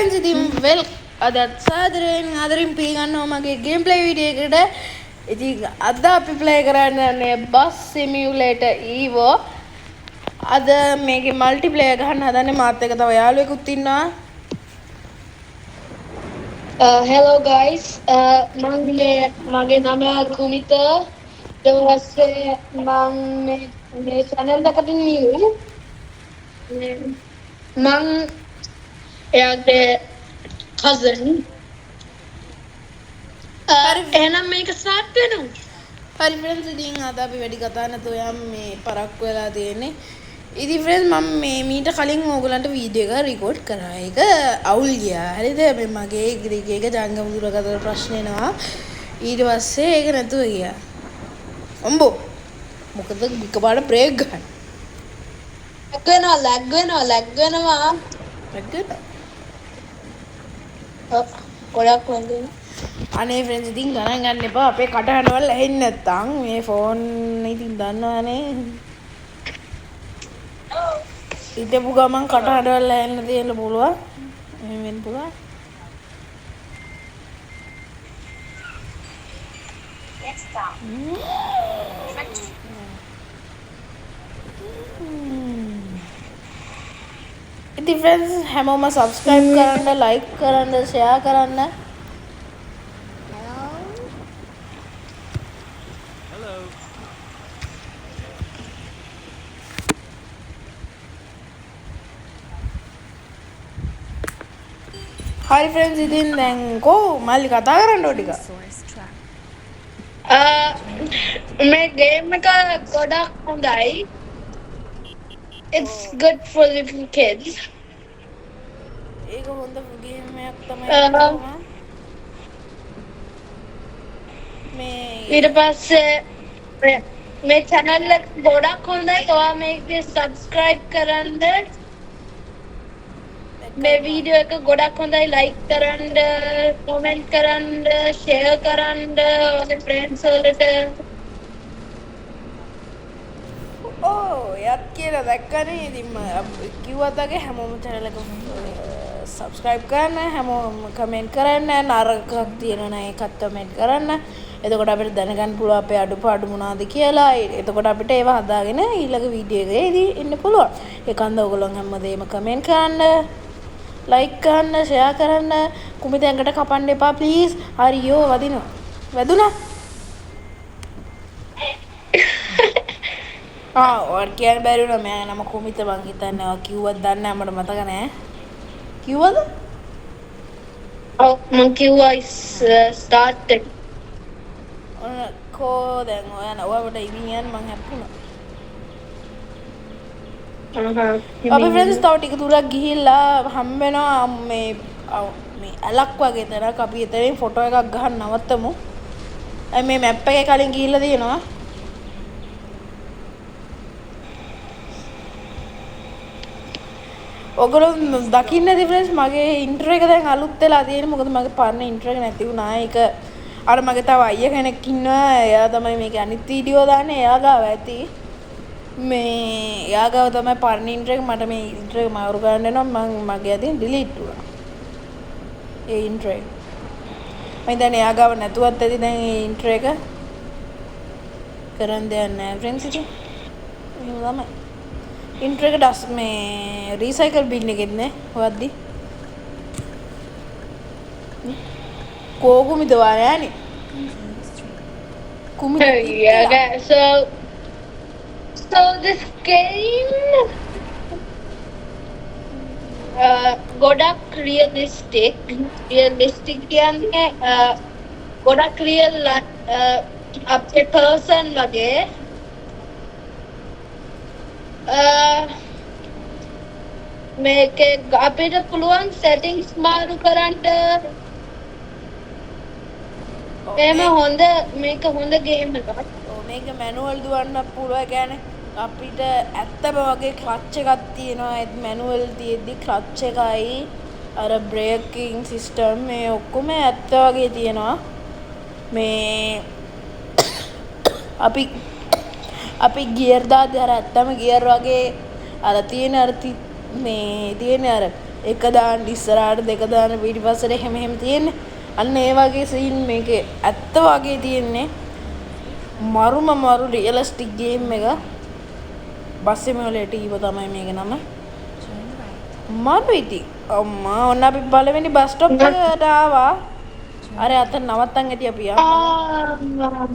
friends ඉතින් වෙල් අදත් ආදරෙන් පිළිගන්නවා මගේ ගේම් ප්ලේ වීඩියෝ එකට. ඉතින් අද අපි ප්ලේ කරන්න යන්නේ බස් සිමියුලේටර් EVO. අද මේකේ මල්ටිප්ලේයර් ගහන්න හදන්නේ මාත් එක්ක තව යාළුවෙකුත් ඉන්නවා. Hello guys, මගේ නම කුමිත. ඊට පස්සේ මම මේ channel එකට new. මම එයාගේ cousin. එහෙනම් මේක start වෙනවා. හරි friends ඉතින් අද අපි වැඩි කතා නැතුව යම් මේ පරක්කු වෙලා තියෙන්නේ. ඉතින් friends මම මේ මීට කලින් ඕගලන්ට වීඩියෝ එක රෙකෝඩ් කරා. ඒක අවුල් ගියා. හරිද? මේ මගේ එක ජංගම දුරකථන ප්‍රශ්න එනවා. ඊට පස්සේ ඒක නැතුව ගියා. අම්බෝ මොකද එකපාරට බ්‍රේක් ගන්න. lag වෙනවා. lag වෙනවා. ගොඩක් වන්දේ. අනේ friends ඉතින් ගණන් ගන්න එපා. අපේ කටහඬවල ඇහෙන්නේ නැත්තම් මේ ෆෝන් ඉතින් දන්නවනේ. ඉතපු ගමන් කටහඬවල ඇහෙන්න තියෙන්න පුළුවන්. එහෙම වෙන්න පුළුවන්. ඉතින් friends හැමෝම subscribe කරන්න, like කරන්න, share කරන්න. Hi friends ඉතින් දැන් කො මල්ලි කතා කරන්න ඕ ටික. මේ game එක ගොඩක් හොඳයි. It's good for little kids. ඒක හොඳ ගේම් එකක් තමයි. මේ ඊට පස්සේ මේ channel එක ගොඩක් හොඳයි. ඔයා මේක subscribe කරන්න. මේ වීඩියෝ එක ගොඩක් හොඳයි. like කරන්න, comment කරන්න, share කරන්න ඔයාගේ friends වලට. යත් කියලා දැක්කනේ. ඉතින් කිව්වත් වගේ හැමෝම channel එක subscribe කරන්න, හැමෝම comment කරන්න, නරකක් තියෙනවා නම් ඒකත් comment කරන්න. එතකොට අපිට දැනගන්න පුළුවන් අපේ අඩුපාඩු මොනවද කියලා. එතකොට අපිට ඒවා හදාගෙන ඊළඟ වීඩියෝ එකේදී ඉන්න පුළුවන්. ඒකන්ද ඔයගොල්ලෝ හැමදේම comment කරන්න, like කරන්න, share කරන්න. කුමිත ඇඟට කපන්න එපා please. හරියෝ වදිනවා. වැදුනා? ඔයාට කියන්න බැරි වුණා. මම නම කුමිත මං හිතන්නේ ඔයා කිව්වද දන්නේ නැහැ. මට මතක නැහැ. කිව්වද? ඔව් මං කිව්වා start එක. කෝ දැන් ඔයාට ඉවින් යන්න මං හැප්පුණා. අපි friends තව ටික දුරක් ගිහිල්ලා හම්බ වෙනවා මේ ඇලක් වගේ තැනක්. අපි එතනින් ෆොටෝ එකක් ගහන්න නවත්තමු. මේ මැප් එකේ කලින් ගිහිල්ලා තියෙනවා. ඔයගොල්ලෝ දකින්න ඇති friends මගේ ඉන්ට්‍රෝ එක දැන් අලුත් වෙලා තියෙන්නේ. මොකද මගේ පරණ ඉන්ට්‍රෝ එක නැති වුණා. ඒක අර මගේ තව අයියා කෙනෙක් ඉන්නවා. එයා තමයි මේකේ අනිත් වීඩියෝ දාන්නේ. එයා ගාව ඇති. මේ එයා ගාව තමයි පරණ ඉන්ට්‍රෝ එක. මට මේ ඉන්ට්‍රෝ එක මාරු කරන්න වෙනවා. මගේ අතින් ඩිලීට් වුණා. ඒ ඉන්ට්‍රෝ එක. මම දැන් එයා ගාව නැතුවත් ඇති දැන් ඒ ඉන්ට්‍රෝ එක කරන් දෙයක් නැහැ friends ඉතින්. එහෙම තමයි. ඉන්ට්‍රෝ එක ඩස් මේ රීසයිකල් බින් එකෙත් නේ හොයද්දි. කෝකුමිද වායනේ. කුමිද. Yeah, so this game ගොඩක් realistic කියන්නේ ගොඩක් real අපේ person වගේ. මේක අපිට පුළුවන් settings මාරු කරන්න. එහෙම හොඳ මේක හොඳ ගේම් එකක්. මේක මැනුවල් දුවන්න පුළුවන්. ඒ කියන්නේ අපිට ඇත්තම වගේ ක්ලච් එකක් තියෙනවා. ඒත් මැනුවල් තියෙද්දි ක්ලච් එකයි අර බ්‍රේකින් සිස්ටම් මේ ඔක්කොම ඇත්ත වගේ තියෙනවා. මේ අපි ගියර් දාද්දි අර ඇත්තම ගියර් වගේ අර තියෙන අර මේ තියෙන අර එක දාන්න ඉස්සරහට දෙක දාන්න පිටිපස්සට එහෙම එහෙම තියෙන්නේ. අන්න ඒ වගේ සීන් මේකේ ඇත්ත වගේ තියෙන්නේ. මරු රියලිස්ටික් ගේම් එක. බස්සිමියුලේටර් ඊව තමයි මේකේ නම. මරු ඉතින් අම්මා ඔන්න අපි පළවෙනි බස් ස්ටොප් එකට ආවා. අර අතන නවත්තන් ඇති අපි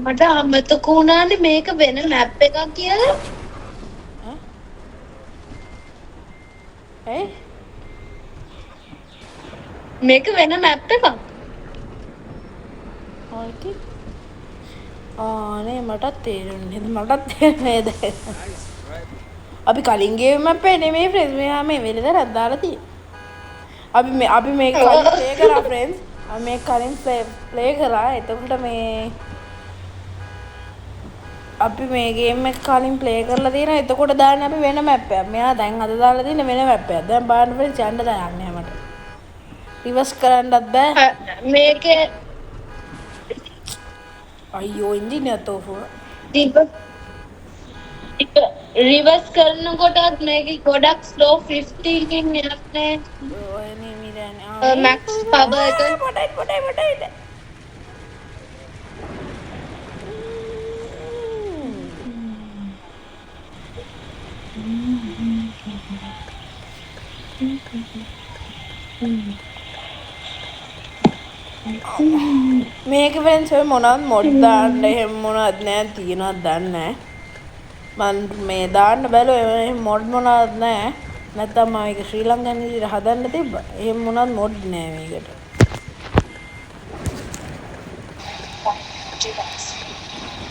මට අමතක වුණානේ මේක වෙන මැප් එකක් කියලා. ඈ මේක වෙන මැප් එකක්. නේ මටත් තේරෙන්නේ මටත් තේරෙන්නේ නැහැ. අපි කලින් ගේම් මැප් එක නෙමෙයි ෆ්‍රෙන්ඩ්ස්. මෙහා මේ වෙලෙදරක් දාලා තියෙන්නේ. අපි මේක කලින් ප්ලේ කරා ෆ්‍රෙන්ඩ්ස්. අපි මේක කලින් ප්ලේ කරා. එතකොට මේ අපි මේ ගේම් එක කලින් ප්ලේ කරලා තියෙනවා. එතකොට දාන්නේ අපි වෙන මැප් එකක්. මෙයා දැන් අද දාලා තියෙන්නේ වෙන මැප් එකක්. දැන් බලන්න ෆ්‍රෙන්ඩ්ස් යන්න දාන්නේ මට. රිවර්ස් කරන්නත් බෑ. මේකේ අයියෝ ඉන්ජිනේර් තෝෆෝ. රිවර්ස් කරනකොටත් මේක ගොඩක් ස්ලෝ 50 කින් යන්නේ. ඔය නෙමෙයි මැක්ස් පවර් එක පොඩයි. මේක ෆ්‍රෙන්ඩ්ස් ඔය මොනවද මොඩ් දාන්න එහෙම මොනවද නෑ තියෙනවද දන්නේ නෑ මන් මේ දාන්න බැලුවා එහෙම මොඩ් මොනවද නෑ නැත්තම් මම මේක ශ්‍රී ලංකන් විදිහට හදන්න තිබ්බා එහෙම මොනවද මොඩ් නෑ මේකට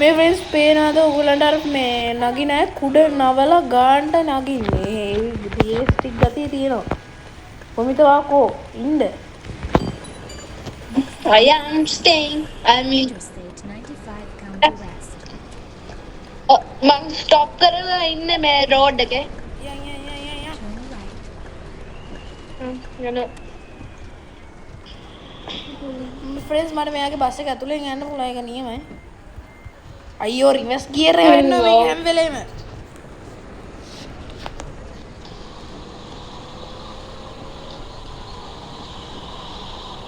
මේ ෆ්‍රෙන්ඩ්ස් පේනවාද ඔයගලන්ට අර මේ නගින කුඩ නවලා ගාන්න නගින්නේ ඒ රියලිස්ටික් ගතිය තියෙනවා කොමිත වාකෝ ඉන්න I am staying. I mean, Interstate 95 County West. මං ස්ටොප් කරලා ඉන්නේ මේ රෝඩ් එකේ. Turn right. යන ෆ්‍රෙන්ඩ්ස් මට මෙයාගේ බස් එක ඇතුලෙන් යන්න පුළුවන් ඒක නියමයි. අයියෝ රිවර්ස් ගියර් එක වෙන්න මේ හැම වෙලේම.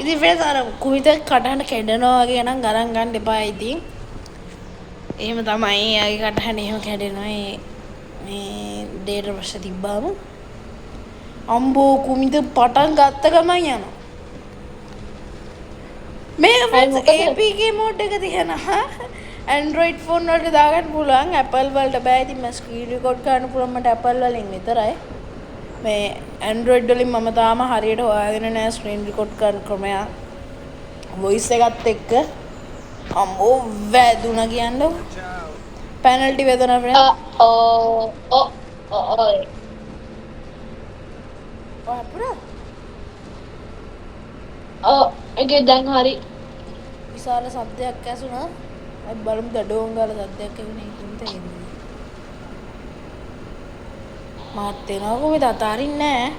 ඉතින් ෆ්‍රෙන්ඩ්ස් අර කුවිත කටහඬ කැඩෙනවා වගේ නම් ගණන් ගන්න එපා ඉතින්. එහෙම තමයි එයාගේ කටහඬ එහෙම කැඩෙනවා මේ ඩේට ප්‍රශ්න තිබ්බාම. අම්බෝ කුමිත පටන් ගත්ත ගමන් යනවා. මේ ෆ්‍රෙන්ඩ්ස් APK මෝඩ් එක තියෙනවා. Android ෆෝන් වලට දාගන්න පුළුවන්. Apple වලට බෑ. ඉතින් මම ස්ක්‍රීන් රෙකෝඩ් කරන්න පුළුවන් මට Apple වලින් විතරයි. මේ Android වලින් මම තාම හරියට හොයාගෙන නැහැ ස්ක්‍රීන් රෙකෝඩ් කරන ක්‍රමය. වොයිස් එකත් එක්ක අම්මෝ වැදුනා කියන්නේ. පැනල්ටි වේදනා ෆ්‍රෙන්ඩ්. ඒක දැන් හරි. විශාල සද්දයක් ඇසුණා. අපි බලමු දඩෝන් ගාලා සද්දයක් ඇහුනේ කින්ද එන්නේ. මාත් එනවා කොහෙද අතාරින්නේ නැහැ.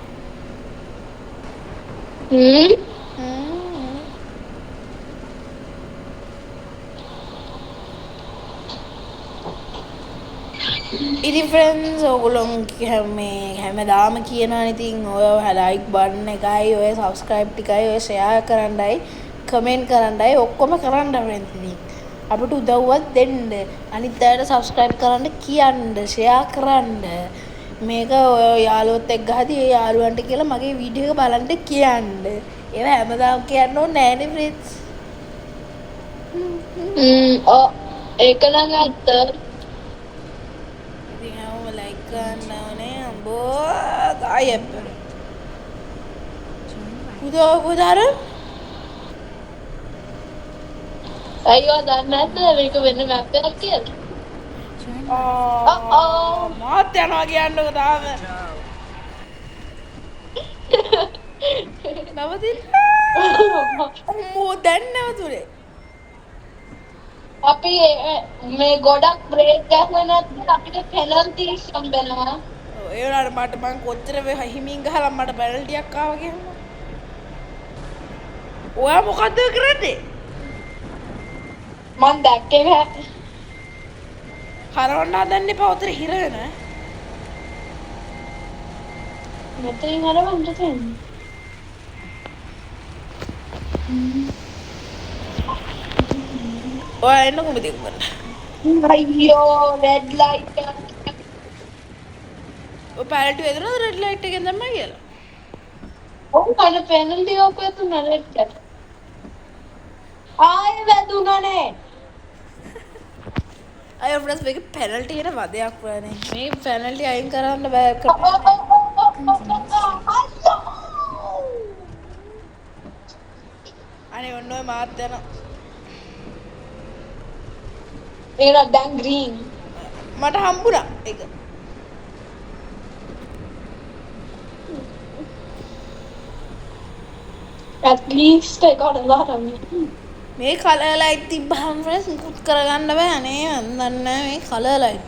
ඉතින් ෆ්‍රෙන්ඩ්ස් ඔයගොල්ලෝ මේ හැමදාම කියනවා ඉතින් ඔය ලයික් බටන් එකයි ඔය සබ්ස්ක්‍රයිබ් ටිකයි ඔය ෂෙයා කරන්නයි කමෙන්ට් කරන්නයි ඔක්කොම කරන්න ෆ්‍රෙන්ඩ්ස් ඉතින් අපිට උදව්වක් දෙන්න අනිත් අයට සබ්ස්ක්‍රයිබ් කරන්න කියන්න ෂෙයා කරන්න මේක ඔය යාළුවොත් එක්ක ගහදී ඒ යාළුවන්ට කියලා මගේ වීඩියෝ එක බලන්න කියන්න ඒවා හැමදාම කියන්න ඕනේ නෑනේ ෆ්‍රෙන්ඩ්ස් ඒක නම් ඇත්ත. අයියෝ දන්නේ නැද්ද මේක වෙන මැප් එකක් කියලා? මාත් යනවා කියන්නකෝ තාම. නවතින්න. අම්මෝ දැන් නවතුනේ. අපි මේ ගොඩක් බ්‍රේක් ගහුවේ නැත්නම් අපිට පෙනල්ටි හම්බෙනවා. ඒ වුණාට මට මං කොච්චර හිමින් ගහලා මට පෙනල්ටියක් ආවා කියන්න. ඔයා මොකද්ද කරන්නේ? මං දැක්කේ නැහැ. හරවන්න හදන්න එපා උතර හිර වෙන. මෙතනින් හරවන්න තියෙන්නේ. ඔයා එන්න කොහොමද උඹට? අයියෝ රෙඩ් ලයිට් ඔය පැනල්ටි වැදුනද රෙඩ් ලයිට් එකෙන් දැම්මා කියලා? ඔව් මට පෙනල්ටි ඔපේ තුන රෙඩ් එක ආයෙ වැදුනනේ අය ෆ්‍රෙන්ඩ්ස් මේක පැනල්ටි එන වදයක් වනේ. මේ පැනල්ටි අයින් කරන්න බෑ. අනේ ඔන්න ඔය මාත් යනවා. ඒන දැන් ග්‍රීන් මට හම්බුණා ඒක. at least I got a lot of me මේ කලර් ලයිට් තිබ්බහම ෆ්‍රෙන්ඩ්ස් මුකුත් කරගන්න බෑ නේ. මන් දන්නේ නැහැ මේ කලර් ලයිට්.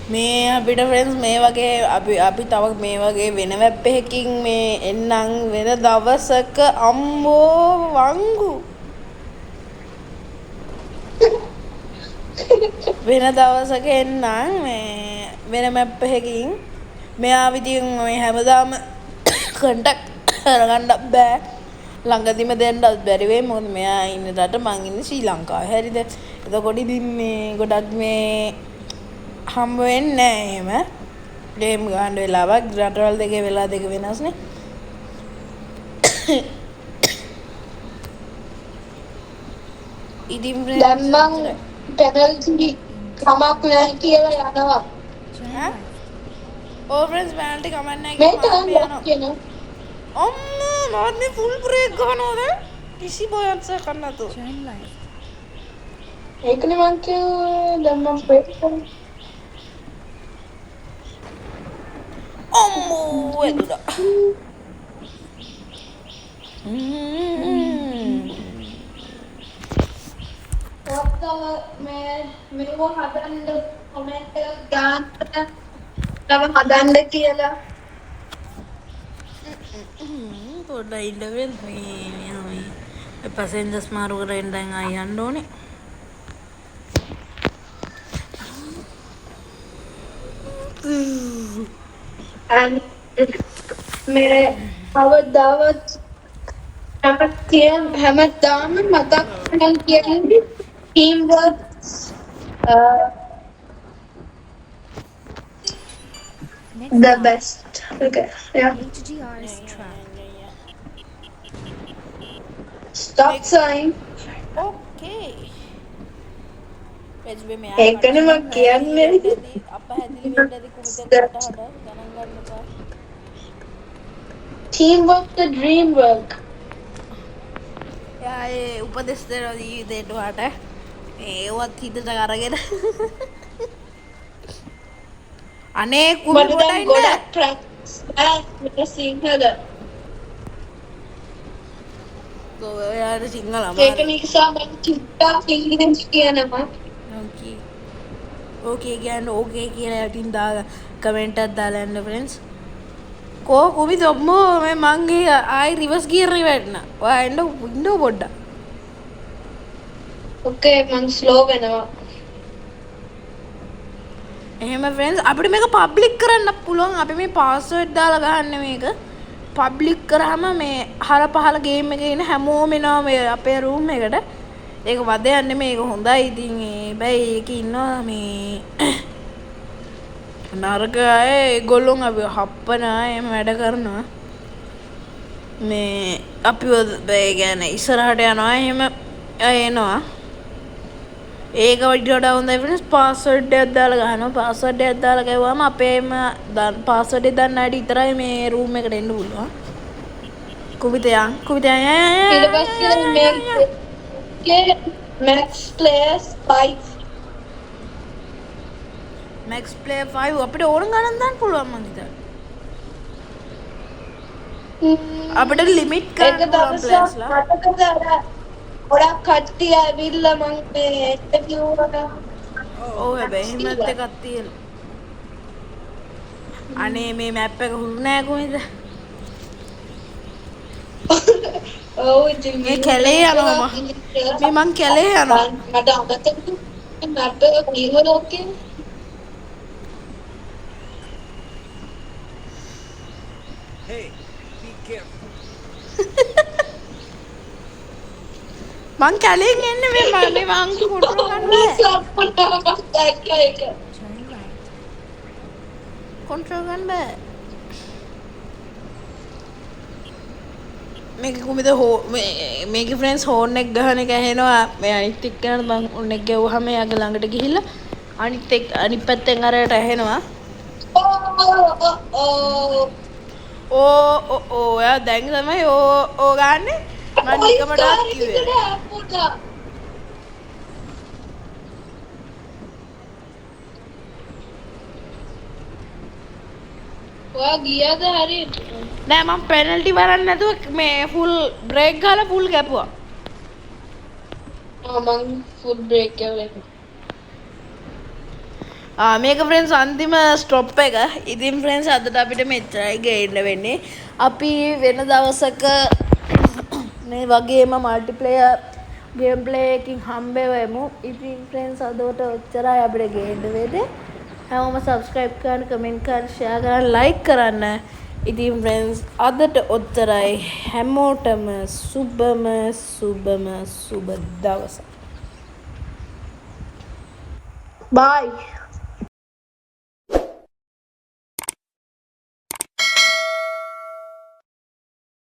මේ අපිට ෆ්‍රෙන්ඩ්ස් මේ වගේ අපි තව මේ වගේ වෙන වෙබ් එකකින් මේ එන්නම් වෙන දවසක අම්මෝ වංගු වෙන දවසක එන්නම් මේ වෙන මැප් එකකින් මෙයා විදිහින් මේ හැමදාම කන්ටැක්ට් කරගන්න බෑ ළඟදිම දෙන්නත් බැරි වෙයි මොකද මෙයා ඉන්න රට මං ඉන්නේ ශ්‍රී ලංකාවේ හරිද එතකොට ඉතින් මේ ගොඩක් මේ හම්බ වෙන්නේ නැහැ එහෙම ගේම් ගන්න වෙලාවක් රටවල් දෙකේ වෙලා දෙක වෙනස්නේ ඉතින් දැන් මං පෙනල්ටි කමක් නැහැ කියලා යනවා ඕ ෆ්‍රෙන්ඩ්ස් පැනල්ටි කමක් නැහැ මේක කියලා නම් කියනවා අම්මා මාත්නේ ෆුල් බ්‍රේක් ගන්නවද කිසි බයන්ස් එකක් නැතුව Join live. ඒකනේ මං කිව්වේ දැන් මං බ්‍රේක් කරනවා අම්මෝ එදුදා මේව හදන්න කමෙන්ට් එකක් දාන්න තව හදන්න කියලා පොඩ්ඩක් ඉන්න වෙන මේ පැසෙන්ජර්ස් මාරු කරගෙන දැන් ආයි යන්න ඕනේ මේ අවදාවත් හැමදාම මතක් කරන් කියන්නේ team work Next the up, best okay yeah HGR's trap. stop sign ඕකේ පෙජ් මේ මෙයා ඒකනේ මම කියන්නේ අප හැදිලි වෙන්න ඇති කුමිතකට හඩ ගණන් ගන්න එපා team work the dream work එයා ඒ උපදෙස් දෙනවා ජීවිතේට වාට ඒවත් හිතට අරගෙන අනේ කුමි මට දැන් පොඩ ගොඩක් ප්‍රැක්ටිස් මට සිංහල ඔයාට සිංහල ඒක නිසා මම චුට්ටක් ඉංග්‍රීසි කියනවා ඕකේ ඕකේ කියන්න ඕකේ කියලා යටින් දා කමෙන්ට් එකක් දාලා යන්න ෆ්‍රෙන්ඩ්ස් කෝ කුමි තොම්මෝ මේ මංගේ ආයි රිවර්ස් ගියර් එක වැටුණා ඔයා එන්න වින්ඩෝ පොඩ්ඩක් ඕකේ මං ස්ලෝ වෙනවා එහෙම ෆ්‍රෙන්ඩ්ස් අපිට මේක පබ්ලික් කරන්න පුළුවන් අපි මේ පාස්වර්ඩ් දාලා ගහන්න මේක පබ්ලික් කරාම මේ අහල පහල ගේම් එකේ ඉන්න හැමෝම එනවා මේ අපේ රූම් එකට ඒක වදයක් නෙමෙයි ඒක හොඳයි ඉතින් හැබැයි ඒකේ ඉන්නවා මේ නරක අය ඒගොල්ලෝ අපි හප්පන අය එහෙම වැඩ කරනවා මේ අපිව ඒ කියන්නේ ඉස්සරහට යනවා එහෙම එනවා ඒක වඩා හොඳයි ෆ්‍රෙන්ඩ්ස් පාස්වර්ඩ් එකක් දාලා ගහනවා පාස්වර්ඩ් එකක් දාලා ගහුවාම අපේම පාස්වර්ඩ් එක දන්න අයට විතරයි මේ රූම් එකට එන්න පුළුවන් කුමිතයන් ඊට පස්සේ මේකේ max players 5 max player 5 අපිට ඕන ගණන් දාන්න පුළුවන් මං හිතන්නේ අපිට ලිමිට් ඒක කරන්න පුළුවන් දවසක් players ලා මතකද අර ගොඩක් කට්ටිය ඇවිල්ලා මං මේ ඉන්ටර්විව් එක ඔව් හැබැයි එහෙමත් එකක් තියෙනවා අනේ මේ මැප් එක හුරු නෑ කොහෙද ඔව් ඉතින් මේ කැලේ යනවා මේ මං කැලේ යනවා මට අමතක මට කීවලෝකේ Hey, be careful. මං කැලෙන් එන්නේ මේ මං කොට්ටෝ ගන්න බෑ. Turn right. කොන්ට්‍රෝල් ගන්න බෑ. මේක කොහොමද මේකේ ෆ්‍රෙන්ඩ්ස් හෝන් එක ගහන එක ඇහෙනවා. මේ අනිත් එක්කනට මං ඔන්න එක ගැව්වහම එයාගේ ළඟට ගිහිල්ලා අනිත් පැත්තෙන් අරයට ඇහෙනවා. ඕ එයා දැන් තමයි ඕ ගන්නේ. මම නිකමටවත් කිව්වේ. ඔයා ගියාද හරියට? නෑ මම පෙනල්ටි වරන් නැතුව මේ ෆුල් බ්‍රේක් ගහලා ෆුල් කැපුවා. මං ෆුල් බ්‍රේක් කරලා. මේක ෆ්‍රෙන්ඩ්ස් අන්තිම ස්ටොප් එක. ඉතින් ෆ්‍රෙන්ඩ්ස් අදට අපිට මෙච්චරයි ගේන්න වෙන්නේ. අපි වෙන දවසක මේ වගේම මල්ටිප්ලේයර් ගේම් ප්ලේ එකකින් හම්බෙවෙමු. ඉතින් ෆ්‍රෙන්ඩ්ස් අදට ඔච්චරයි අපිට ගේන්න වෙන්නේ. හැමෝම සබ්ස්ක්‍රයිබ් කරන්න, කමෙන්ට් කරන්න, ෂෙයා කරන්න, ලයික් කරන්න. ඉතින් ෆ්‍රෙන්ඩ්ස් අදට ඔච්චරයි. හැමෝටම සුබ දවසක්. බයි.